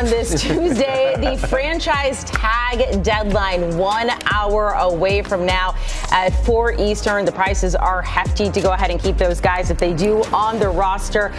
on this Tuesday. The franchise tag deadline 1 hour away from now at 4 Eastern. The prices are hefty to go ahead and keep those guys if they do on the roster.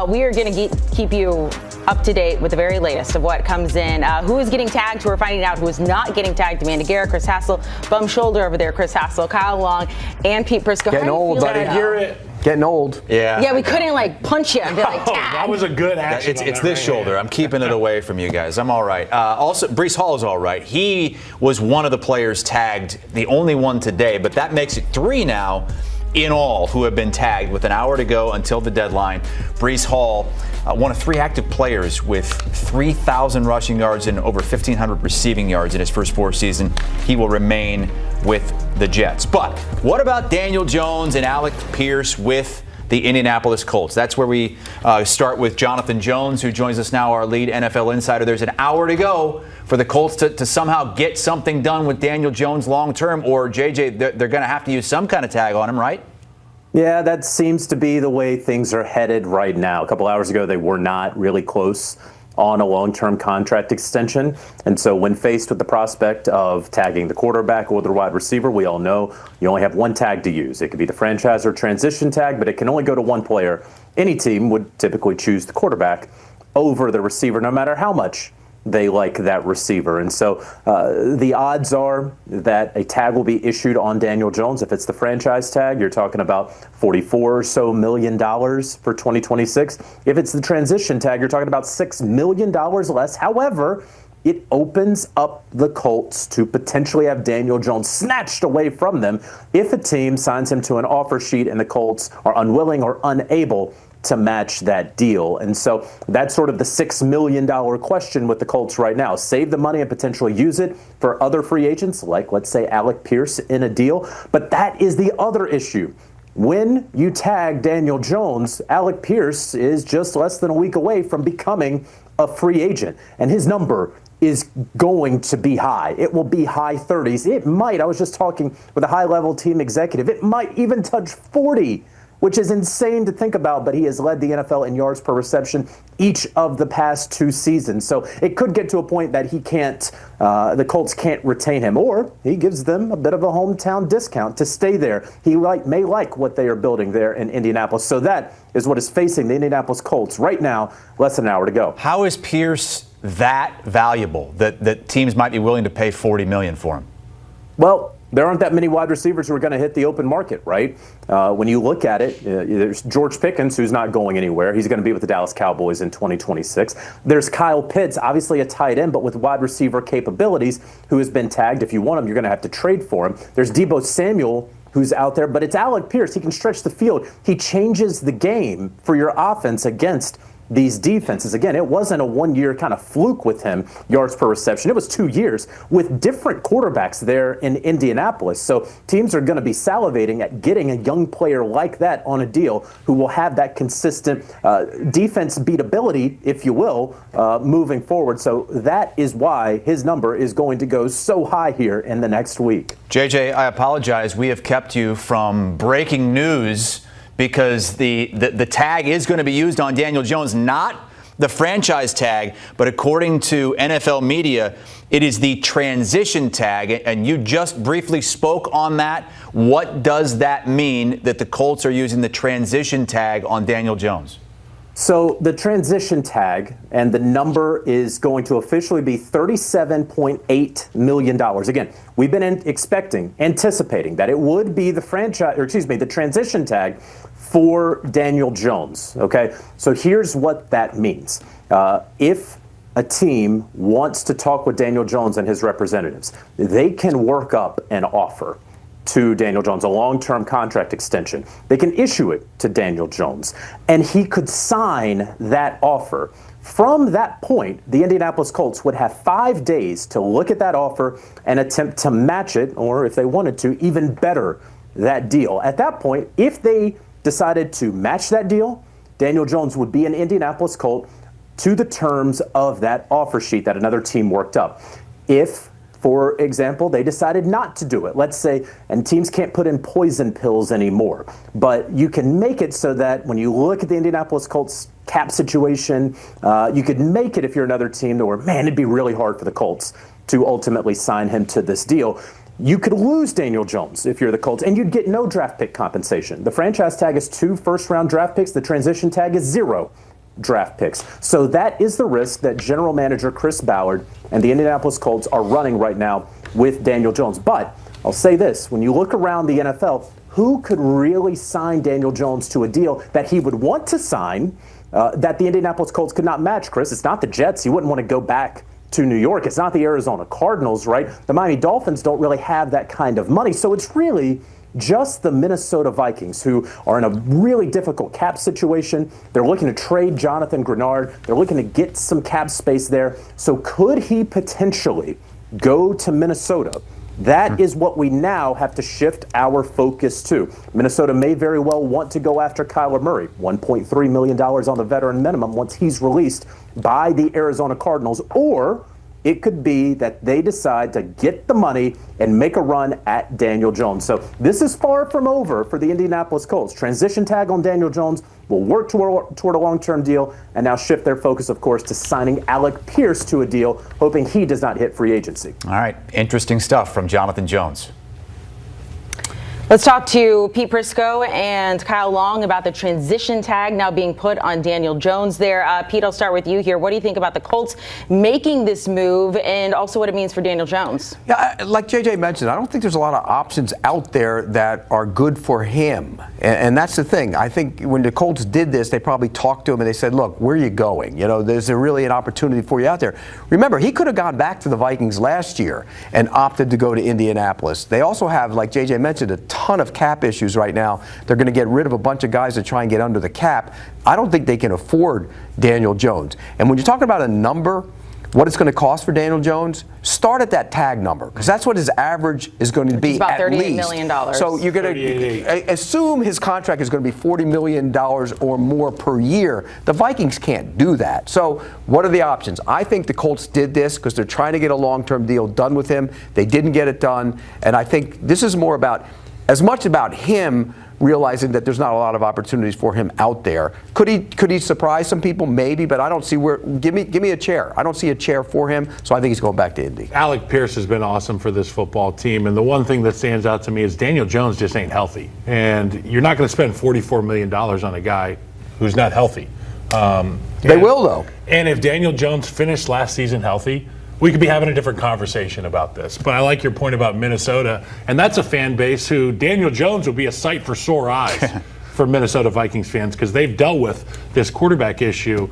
We are going to keep you up to date with the very latest of what comes in. Who is getting tagged? We're finding out who is not getting tagged. Amanda Garrett, Chris Hassel, bum shoulder over there. Chris Hassel, Kyle Long, and Pete Prisco. Getting old, buddy. Hear it. Getting old. Yeah, we couldn't punch you and be like, tag. That was a good action. It's this shoulder. I'm keeping it away from you guys. I'm all right. Also, Breece Hall is all right. He was one of the players tagged, the only one today, but that makes it 3 now in all who have been tagged with an hour to go until the deadline. Breece Hall, one of 3 active players with 3,000 rushing yards and over 1,500 receiving yards in his first 4 seasons. He will remain with the Jets. But what about Daniel Jones and Alec Pierce with the Indianapolis Colts? That's where we start with Jonathan Jones, who joins us now, our lead NFL insider. There's an hour to go for the Colts to somehow get something done with Daniel Jones long term, or JJ, they're going to have to use some kind of tag on him, right? Yeah, that seems to be the way things are headed right now. A couple hours ago, they were not really close on a long-term contract extension. And so when faced with the prospect of tagging the quarterback or the wide receiver, we all know you only have one tag to use. It could be the franchise or transition tag, but it can only go to one player. Any team would typically choose the quarterback over the receiver, no matter how much they like that receiver. And so the odds are that a tag will be issued on Daniel Jones. If it's the franchise tag, you're talking about $44 or so million for 2026. If it's the transition tag, you're talking about $6 million less. However, it opens up the Colts to potentially have Daniel Jones snatched away from them if a team signs him to an offer sheet and the Colts are unwilling or unable to match that deal. And so that's sort of the $6 million question with the Colts right now. Save the money and potentially use it for other free agents, like, let's say, Alec Pierce in a deal. But that is the other issue. When you tag Daniel Jones, Alec Pierce is just less than a week away from becoming a free agent. And his number is going to be high. It will be high 30s. It might, I was just talking with a high-level team executive, it might even touch 40, which is insane to think about, but he has led the NFL in yards per reception each of the past 2 seasons. So it could get to a point that he can't, the Colts can't retain him, or he gives them a bit of a hometown discount to stay there. He may like what they are building there in Indianapolis. So that is what is facing the Indianapolis Colts right now, less than an hour to go. How is Pierce that valuable that teams might be willing to pay $40 million for him? Well, there aren't that many wide receivers who are going to hit the open market, right? When you look at it, there's George Pickens, who's not going anywhere. He's going to be with the Dallas Cowboys in 2026. There's Kyle Pitts, obviously a tight end, but with wide receiver capabilities, who has been tagged. If you want him, you're going to have to trade for him. There's Deebo Samuel, who's out there, but it's Alec Pierce. He can stretch the field. He changes the game for your offense against these defenses. Again, it wasn't a one-year kind of fluke with him, yards per reception. It was 2 years with different quarterbacks there in Indianapolis. So teams are going to be salivating at getting a young player like that on a deal who will have that consistent defense beatability, if you will, moving forward. So that is why his number is going to go so high here in the next week. JJ, I apologize. We have kept you from breaking news because the tag is going to be used on Daniel Jones, not the franchise tag, but according to NFL media, it is the transition tag. And you just briefly spoke on that. What does that mean that the Colts are using the transition tag on Daniel Jones? So the transition tag and the number is going to officially be $37.8 million. Again, we've been anticipating that it would be the the transition tag for Daniel Jones. Okay, so here's what that means. If a team wants to talk with Daniel Jones and his representatives, they can work up an offer to Daniel Jones, a long-term contract extension. They can issue it to Daniel Jones, and he could sign that offer. From that point, the Indianapolis Colts would have 5 days to look at that offer and attempt to match it, or if they wanted to, even better that deal. At that point, if they decided to match that deal, Daniel Jones would be an Indianapolis Colt to the terms of that offer sheet that another team worked up. If, for example, they decided not to do it, let's say, and teams can't put in poison pills anymore, but you can make it so that when you look at the Indianapolis Colts cap situation. You could make it if you're another team where, man, it'd be really hard for the Colts to ultimately sign him to this deal. You could lose Daniel Jones if you're the Colts, and you'd get no draft pick compensation. The franchise tag is 2 first-round draft picks. The transition tag is 0 draft picks. So that is the risk that general manager Chris Ballard and the Indianapolis Colts are running right now with Daniel Jones. But I'll say this, when you look around the NFL, who could really sign Daniel Jones to a deal that he would want to sign that the Indianapolis Colts could not match, Chris? It's not the Jets. He wouldn't want to go back to New York. It's not the Arizona Cardinals, right? The Miami Dolphins don't really have that kind of money. So it's really just the Minnesota Vikings, who are in a really difficult cap situation. They're looking to trade Jonathan Grenard. They're looking to get some cap space there. So could he potentially go to Minnesota? That is what we now have to shift our focus to. Minnesota may very well want to go after Kyler Murray, $1.3 million on the veteran minimum once he's released by the Arizona Cardinals, or it could be that they decide to get the money and make a run at Daniel Jones. So this is far from over for the Indianapolis Colts. Transition tag on Daniel Jones will work toward a long-term deal and now shift their focus, of course, to signing Alec Pierce to a deal, hoping he does not hit free agency. All right. Interesting stuff from Jonathan Jones. Let's talk to Pete Prisco and Kyle Long about the transition tag now being put on Daniel Jones there. Pete, I'll start with you here. What do you think about the Colts making this move and also what it means for Daniel Jones? Yeah, like JJ mentioned, I don't think there's a lot of options out there that are good for him. And that's the thing. I think when the Colts did this, they probably talked to him and they said, look, where are you going? You know, there's really an opportunity for you out there. Remember, he could have gone back to the Vikings last year and opted to go to Indianapolis. They also have, like JJ mentioned, a ton of cap issues right now. They're going to get rid of a bunch of guys to try and get under the cap. I don't think they can afford Daniel Jones. And when you're talking about a number, what it's going to cost for Daniel Jones, start at that tag number, because that's what his average is going to be about at least. $38 million. So you're going to assume his contract is going to be $40 million or more per year. The Vikings can't do that. So what are the options? I think the Colts did this because they're trying to get a long-term deal done with him. They didn't get it done. And I think this is more about, as much about him realizing that there's not a lot of opportunities for him out there. Could he surprise some people? Maybe, but I don't see where. Give me a chair. I don't see a chair for him, so I think he's going back to Indy. Alec Pierce has been awesome for this football team, and the one thing that stands out to me is Daniel Jones just ain't healthy, and you're not going to spend $44 million on a guy who's not healthy. They will, though. And if Daniel Jones finished last season healthy, we could be having a different conversation about this. But I like your point about Minnesota, and that's a fan base who Daniel Jones will be a sight for sore eyes for Minnesota Vikings fans, because they've dealt with this quarterback issue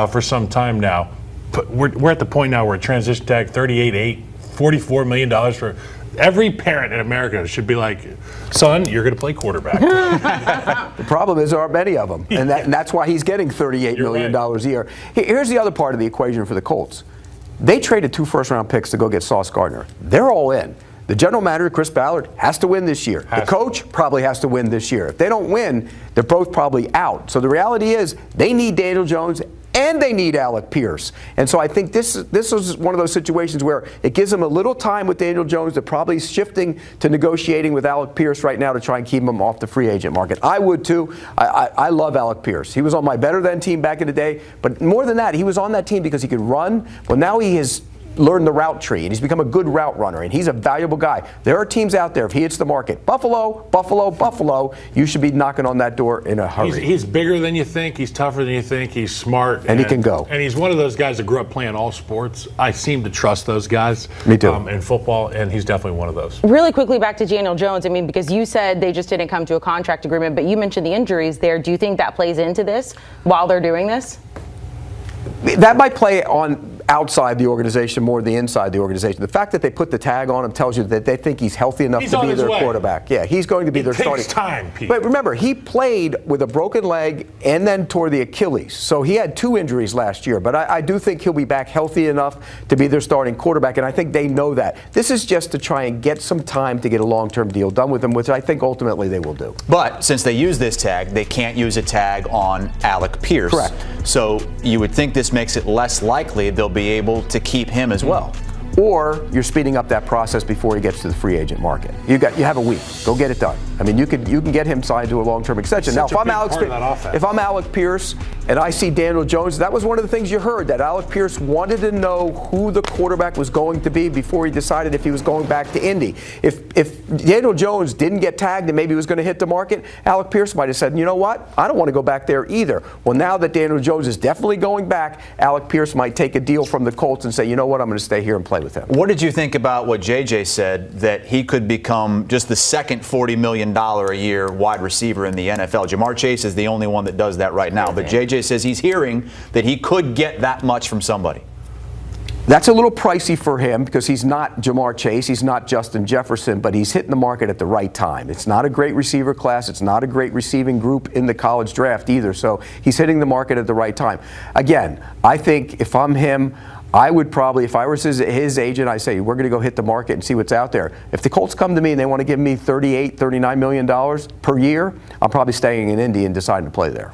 for some time now. But we're at the point now where transition tag 38.8, $44 million for every parent in America should be like, son, you're going to play quarterback. The problem is there aren't many of them, and that's why he's getting $38 million a year. Here's the other part of the equation for the Colts. They traded 2 first-round picks to go get Sauce Gardner. They're all in. The general manager, Chris Ballard, has to win this year. The coach probably has to win this year. If they don't win, they're both probably out. So the reality is they need Daniel Jones and they need Alec Pierce. And so I think this is one of those situations where it gives them a little time with Daniel Jones. They're probably shifting to negotiating with Alec Pierce right now to try and keep him off the free agent market. I would too. I love Alec Pierce. He was on my better than team back in the day. But more than that, he was on that team because he could run. Well, now he has learned the route tree, and he's become a good route runner, and he's a valuable guy. There are teams out there, if he hits the market, Buffalo, you should be knocking on that door in a hurry. He's bigger than you think. He's tougher than you think. He's smart. And he can go. And he's one of those guys that grew up playing all sports. I seem to trust those guys. Me too. In football, and he's definitely one of those. Really quickly back to Daniel Jones. I mean, because you said they just didn't come to a contract agreement, but you mentioned the injuries there. Do you think that plays into this while they're doing this? That might play on outside the organization more than the inside the organization. The fact that they put the tag on him tells you that they think he's healthy enough to be their quarterback. Yeah, he's going to be their starting. It takes time, Pete. But remember, he played with a broken leg and then tore the Achilles. So he had 2 injuries last year. But I do think he'll be back healthy enough to be their starting quarterback, and I think they know that. This is just to try and get some time to get a long-term deal done with him, which I think ultimately they will do. But since they use this tag, they can't use a tag on Alec Pierce. Correct. So you would think this makes it less likely they'll be able to keep him as well. or you're speeding up that process before he gets to the free agent market. You have a week. Go get it done. I mean, you can get him signed to a long-term extension. Now, if I'm Alec Pierce and I see Daniel Jones, that was one of the things you heard, that Alec Pierce wanted to know who the quarterback was going to be before he decided if he was going back to Indy. If Daniel Jones didn't get tagged and maybe he was going to hit the market, Alec Pierce might have said, you know what, I don't want to go back there either. Well, now that Daniel Jones is definitely going back, Alec Pierce might take a deal from the Colts and say, you know what, I'm going to stay here and play with him. What did you think about what JJ said, that he could become just the second $40 million a year wide receiver in the NFL? Jamar Chase is the only one that does that right now, but JJ says he's hearing that he could get that much from somebody. That's a little pricey for him because he's not Jamar Chase, he's not Justin Jefferson, but he's hitting the market at the right time. It's not a great receiver class, it's not a great receiving group in the college draft either, so he's hitting the market at the right time. Again, I think if I'm him, I would probably, if I was his agent, I'd say, we're going to go hit the market and see what's out there. If the Colts come to me and they want to give me $38, $39 million per year, I'm probably staying in Indy and deciding to play there.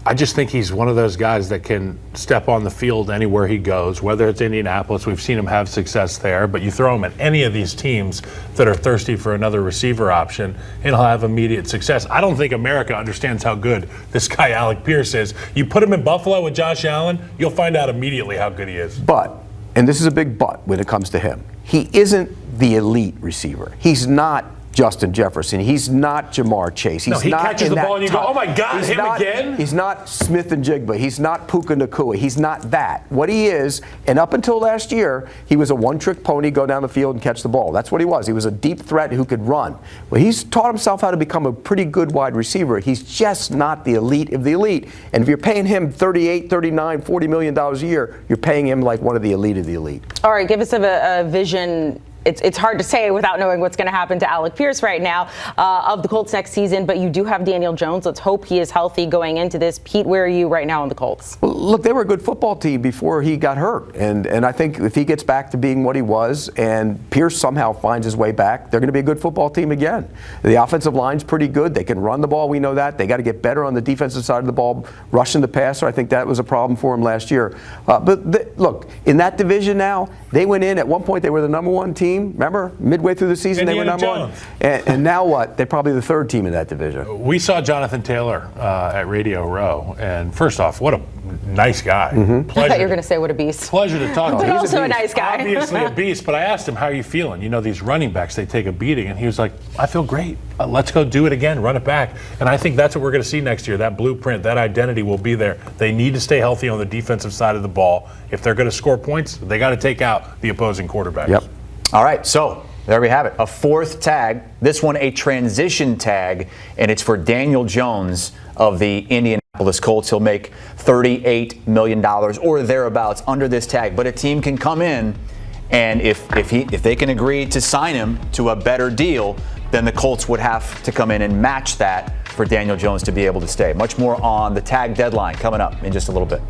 I just think he's one of those guys that can step on the field anywhere he goes, whether it's Indianapolis. We've seen him have success there, but you throw him at any of these teams that are thirsty for another receiver option, and he'll have immediate success. I don't think America understands how good this guy Alec Pierce is. You put him in Buffalo with Josh Allen, you'll find out immediately how good he is. But, and this is a big but when it comes to him, he isn't the elite receiver. He's not Justin Jefferson. He's not Jamar Chase. He catches the ball and you go, oh my God, him again? He's not Smith and Jigba. He's not Puka Nacua. He's not that. What he is, and up until last year, he was a one-trick pony, go down the field and catch the ball. That's what he was. He was a deep threat who could run. Well, he's taught himself how to become a pretty good wide receiver. He's just not the elite of the elite. And if you're paying him $38, $39, $40 million a year, you're paying him like one of the elite of the elite. All right, give us a vision. It's hard to say without knowing what's going to happen to Alec Pierce right now of the Colts next season, but you do have Daniel Jones. Let's hope he is healthy going into this. Pete, where are you right now on the Colts? Well, look, they were a good football team before he got hurt, and I think if he gets back to being what he was and Pierce somehow finds his way back, they're going to be a good football team again. The offensive line's pretty good. They can run the ball. We know that. They got to get better on the defensive side of the ball, rushing the passer. I think that was a problem for him last year. Look, in that division now, they went in. At one point, they were the #1 team. Remember, midway through the season, they were #1. And now what? They're probably the 3rd team in that division. We saw Jonathan Taylor at Radio Row, and first off, what a nice guy. I thought you were going to say what a beast. Pleasure to talk to. But also a nice guy. Obviously a beast, but I asked him, how are you feeling? You know, these running backs, they take a beating, and he was like, I feel great. Let's go do it again, run it back. And I think that's what we're going to see next year. That blueprint, that identity will be there. They need to stay healthy on the defensive side of the ball. If they're going to score points, they got to take out the opposing quarterbacks. Yep. All right, so there we have it. A 4th tag. This one a transition tag, and it's for Daniel Jones of the Indianapolis Colts. He'll make $38 million or thereabouts under this tag. But a team can come in, and if they can agree to sign him to a better deal, then the Colts would have to come in and match that for Daniel Jones to be able to stay. Much more on the tag deadline coming up in just a little bit.